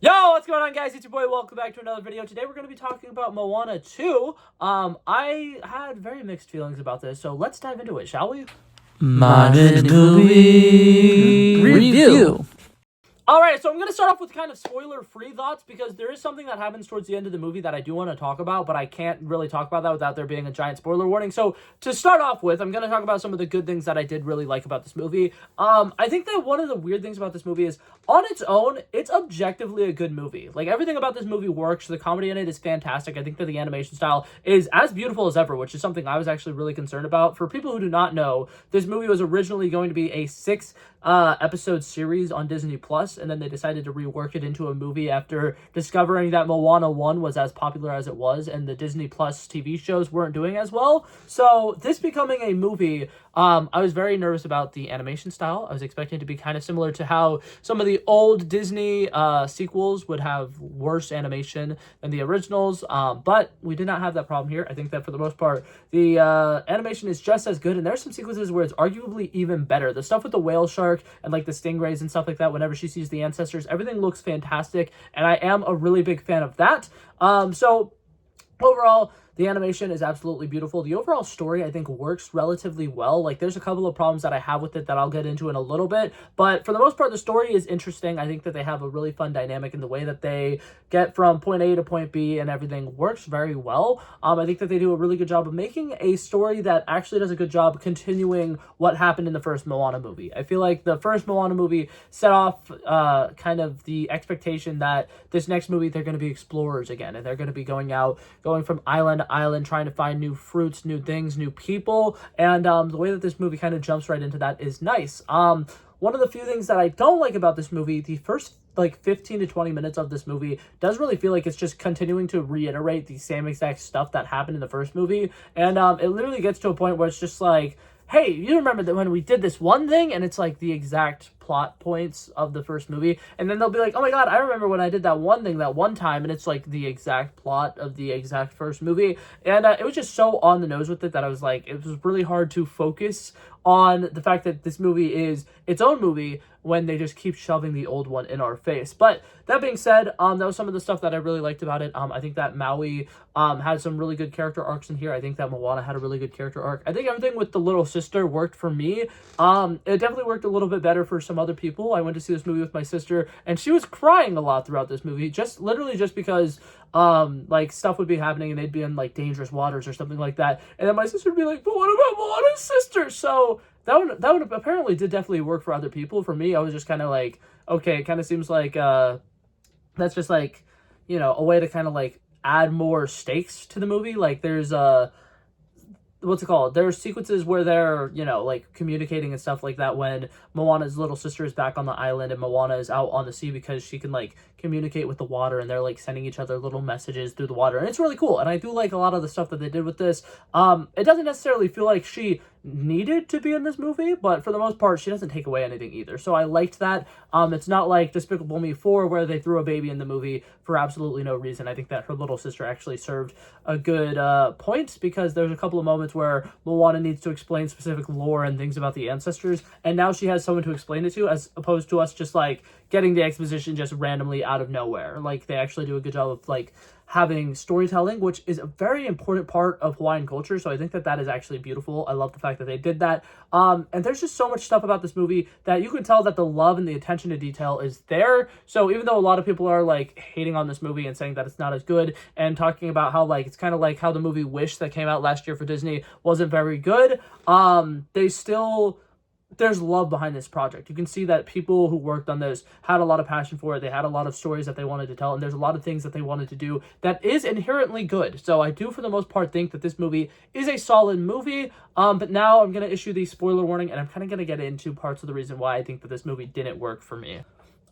Yo, what's going on, guys? It's your boy. Welcome back to another video. Today we're going to be talking about Moana 2. I had very mixed feelings about this, so let's dive into it, shall we? Modern movie review. Alright, so I'm going to start off with kind of spoiler-free thoughts because there is something that happens towards the end of the movie that I do want to talk about, but I can't really talk about that without there being a giant spoiler warning. So to start off with, I'm going to talk about some of the good things that I did really like about this movie. I think that one of the weird things about this movie is, on its own, it's objectively a good movie. Like, everything about this movie works. The comedy in it is fantastic. I think that the animation style is as beautiful as ever, which is something I was actually really concerned about. For people who do not know, this movie was originally going to be a 6-episode series on Disney+, and then they decided to rework it into a movie after discovering that Moana 1 was as popular as it was, and the Disney+ TV shows weren't doing as well. So, this becoming a movie, I was very nervous about the animation style. I was expecting it to be kind of similar to how some of the old Disney sequels would have worse animation than the originals, but we did not have that problem here. I think that for the most part, the animation is just as good, and there's some sequences where it's arguably even better. The stuff with the whale shark and like the stingrays and stuff like that, whenever she sees the ancestors, everything looks fantastic, and I am a really big fan of that. So overall, the animation is absolutely beautiful. The overall story, I think, works relatively well. Like, there's a couple of problems that I have with it that I'll get into in a little bit. But for the most part, the story is interesting. I think that they have a really fun dynamic in the way that they get from point A to point B, and everything works very well. I think that they do a really good job of making a story that actually does a good job continuing what happened in the first Moana movie. I feel like the first Moana movie set off kind of the expectation that this next movie, they're going to be explorers again, and they're going to be going from island to island, trying to find new fruits, new things, new people, and the way that this movie kind of jumps right into that is nice. One of the few things that I don't like about this movie, the first like 15 to 20 minutes of this movie does really feel like it's just continuing to reiterate the same exact stuff that happened in the first movie, and it literally gets to a point where it's just like, hey, you remember that when we did this one thing, and it's like the exact plot points of the first movie, and then they'll be like, oh my god, I remember when I did that one thing that one time, and it's like the exact plot of the exact first movie, and it was just so on the nose with it that I was like, it was really hard to focus on the fact that this movie is its own movie when they just keep shoving the old one in our face. But that being said, that was some of the stuff that I really liked about it. I think that Maui had some really good character arcs in here. I think that Moana had a really good character arc. I think everything with the little sister worked for me. It definitely worked a little bit better for some other people. I went to see this movie with my sister, and she was crying a lot throughout this movie, literally just because like stuff would be happening and they'd be in like dangerous waters or something like that, and then my sister would be like, but what about Moana's sister? So that would apparently did definitely work for other people. For me, I was just kind of like, okay, it kind of seems like that's just like, you know, a way to kind of like add more stakes to the movie. Like, there's what's it called? There's sequences where they're, you know, like communicating and stuff like that when Moana's little sister is back on the island and Moana is out on the sea because she can like communicate with the water, and they're like sending each other little messages through the water, and it's really cool. And I do like a lot of the stuff that they did with this. It doesn't necessarily feel like she needed to be in this movie, but for the most part, she doesn't take away anything either. So I liked that. It's not like Despicable Me 4 where they threw a baby in the movie for absolutely no reason. I think that her little sister actually served a good point, because there's a couple of moments where Moana needs to explain specific lore and things about the ancestors, and now she has someone to explain it to, as opposed to us just like getting the exposition just randomly out of nowhere. Like, they actually do a good job of like having storytelling, which is a very important part of Hawaiian culture. So I think that that is actually beautiful. I love the fact that they did that. And there's just so much stuff about this movie that you can tell that the love and the attention to detail is there. So even though a lot of people are like hating on this movie and saying that it's not as good, and talking about how like it's kind of like how the movie Wish that came out last year for Disney wasn't very good, there's love behind this project. You can see that people who worked on this had a lot of passion for it. They had a lot of stories that they wanted to tell, and there's a lot of things that they wanted to do that is inherently good. So I do, for the most part, think that this movie is a solid movie. But now I'm going to issue the spoiler warning, and I'm kind of going to get into parts of the reason why I think that this movie didn't work for me.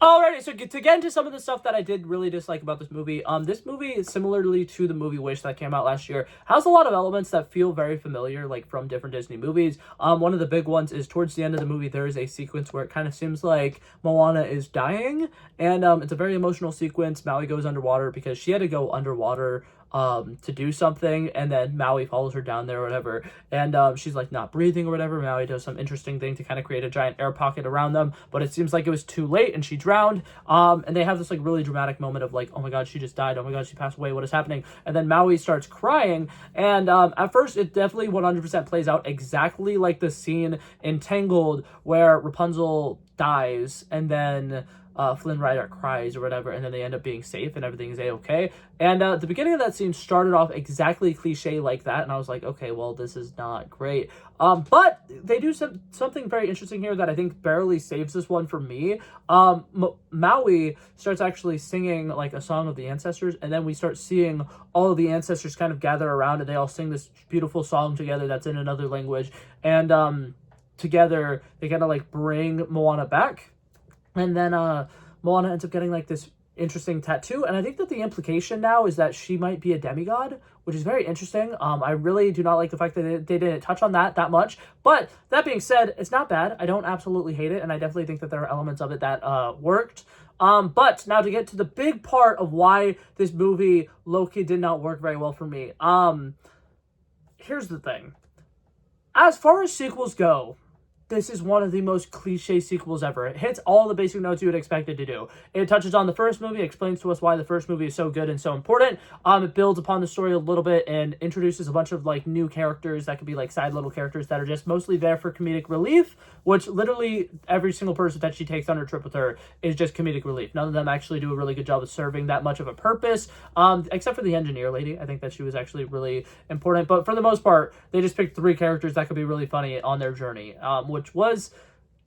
Alrighty, so to get into some of the stuff that I did really dislike about this movie, similarly to the movie Wish that came out last year, has a lot of elements that feel very familiar, like from different Disney movies. One of the big ones is towards the end of the movie, there is a sequence where it kind of seems like Moana is dying, and it's a very emotional sequence. Maui goes underwater because she had to go underwater to do something, and then Maui follows her down there or whatever, and she's like not breathing or whatever. Maui does some interesting thing to kind of create a giant air pocket around them, but it seems like it was too late and she drowned. ground. And they have this like really dramatic moment of like, oh my god, she just died. Oh my god, she passed away. What is happening? And then Maui starts crying. And at first, it definitely 100% plays out exactly like the scene in Tangled where Rapunzel dies and then Flynn Rider cries or whatever, and then they end up being safe and everything is a-okay. And the beginning of that scene started off exactly cliche like that, and I was like, okay, well, this is not great. But they do something very interesting here that I think barely saves this one for me. Maui starts actually singing like a song of the ancestors, and then we start seeing all of the ancestors kind of gather around, and they all sing this beautiful song together that's in another language, and together they kind of like bring Moana back. And then Moana ends up getting like this interesting tattoo, and I think that the implication now is that she might be a demigod, which is very interesting. I really do not like the fact that they didn't touch on that much, but that being said, it's not bad. I don't absolutely hate it, and I definitely think that there are elements of it that worked. But now to get to the big part of why this movie low-key did not work very well for me. Here's the thing. As far as sequels go, this is one of the most cliche sequels ever. It hits all the basic notes you would expect it to do. It touches on the first movie, explains to us why the first movie is so good and so important. It builds upon the story a little bit and introduces a bunch of like new characters that could be like side little characters that are just mostly there for comedic relief, which literally every single person that she takes on her trip with her is just comedic relief. None of them actually do a really good job of serving that much of a purpose, except for the engineer lady. I think that she was actually really important, but for the most part, they just picked 3 characters that could be really funny on their journey, which was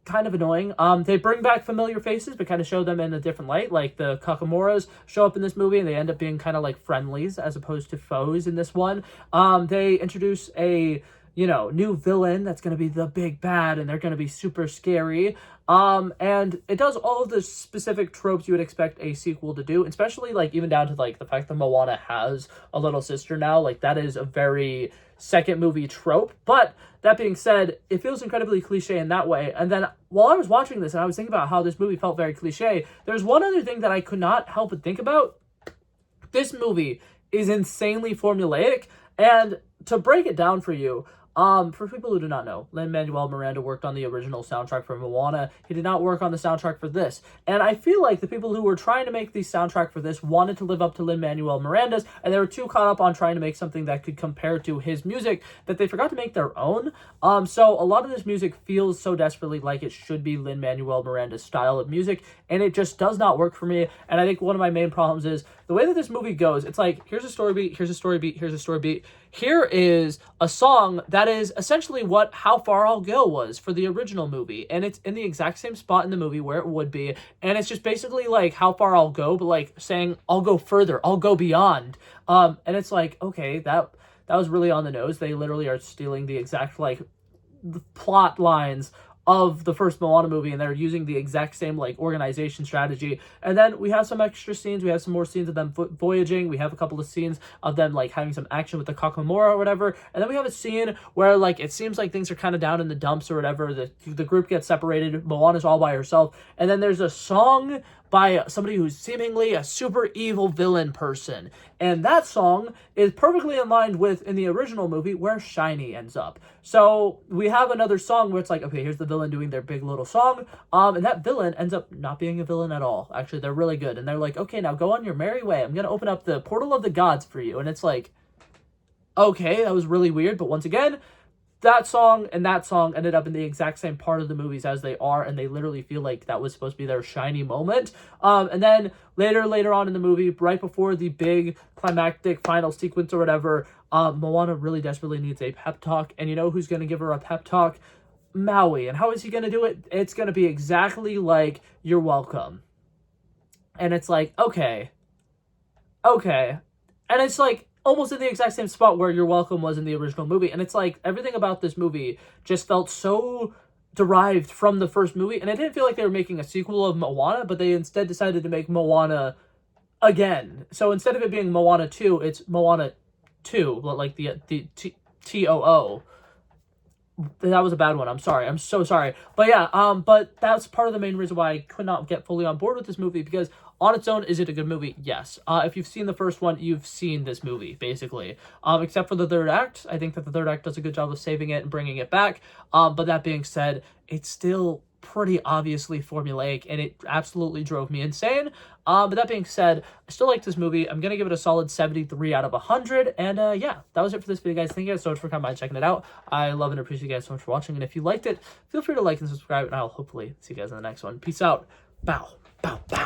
kind of annoying. They bring back familiar faces, but kind of show them in a different light. Like the Kakamuras show up in this movie, and they end up being kind of like friendlies as opposed to foes in this one. They introduce a new villain that's going to be the big bad, and they're going to be super scary. And it does all of the specific tropes you would expect a sequel to do, especially like even down to like the fact that Moana has a little sister now. Like that is a very second movie trope. But that being said, it feels incredibly cliche in that way. And then while I was watching this and I was thinking about how this movie felt very cliche, there's one other thing that I could not help but think about. This movie is insanely formulaic, and to break it down for you, for people who do not know, Lin-Manuel Miranda worked on the original soundtrack for Moana. He did not work on the soundtrack for this. And I feel like the people who were trying to make the soundtrack for this wanted to live up to Lin-Manuel Miranda's, and they were too caught up on trying to make something that could compare to his music that they forgot to make their own. So a lot of this music feels so desperately like it should be Lin-Manuel Miranda's style of music, and it just does not work for me. And I think one of my main problems is the way that this movie goes. It's like, here's a story beat, here's a story beat, here's a story beat. Here is a song that is essentially what How Far I'll Go was for the original movie. And it's in the exact same spot in the movie where it would be. And it's just basically like How Far I'll Go, but like saying, I'll go further, I'll go beyond. And it's like, okay, that was really on the nose. They literally are stealing the exact like plot lines of the first Moana movie, and they're using the exact same like organization strategy. And then we have some extra scenes. We have some more scenes of them voyaging. We have a couple of scenes of them like having some action with the Kakamora or whatever. And then we have a scene where like it seems like things are kind of down in the dumps or whatever. The group gets separated. Moana's all by herself. And then there's a song by somebody who's seemingly a super evil villain person. And that song is perfectly in line with, in the original movie, where Shiny ends up. So we have another song where it's like, okay, here's the villain doing their big little song. And that villain ends up not being a villain at all. Actually, they're really good. And they're like, okay, now go on your merry way. I'm going to open up the portal of the gods for you. And it's like, okay, that was really weird. But once again, that song and that song ended up in the exact same part of the movies as they are, and they literally feel like that was supposed to be their shiny moment. And then later on in the movie, right before the big climactic final sequence or whatever, Moana really desperately needs a pep talk, and you know who's going to give her a pep talk? Maui. And how is he going to do it? It's going to be exactly like, "You're welcome." And it's like, okay. And it's like, almost in the exact same spot where "You're Welcome" was in the original movie. And it's like, everything about this movie just felt so derived from the first movie. And I didn't feel like they were making a sequel of Moana, but they instead decided to make Moana again. So instead of it being Moana 2, it's Moana 2, like the T-O-O. That was a bad one. I'm sorry. I'm so sorry. But yeah, but that's part of the main reason why I could not get fully on board with this movie, because on its own, is it a good movie? Yes. If you've seen the first one, you've seen this movie, basically. Except for the third act. I think that the third act does a good job of saving it and bringing it back. But that being said, it's still pretty obviously formulaic, and it absolutely drove me insane. But that being said, I still like this movie. I'm gonna give it a solid 73 out of 100. And yeah, that was it for this video, guys. Thank you guys so much for coming by and checking it out. I love and appreciate you guys so much for watching. And if you liked it, feel free to like and subscribe, and I'll hopefully see you guys in the next one. Peace out. Bow, bow, bow.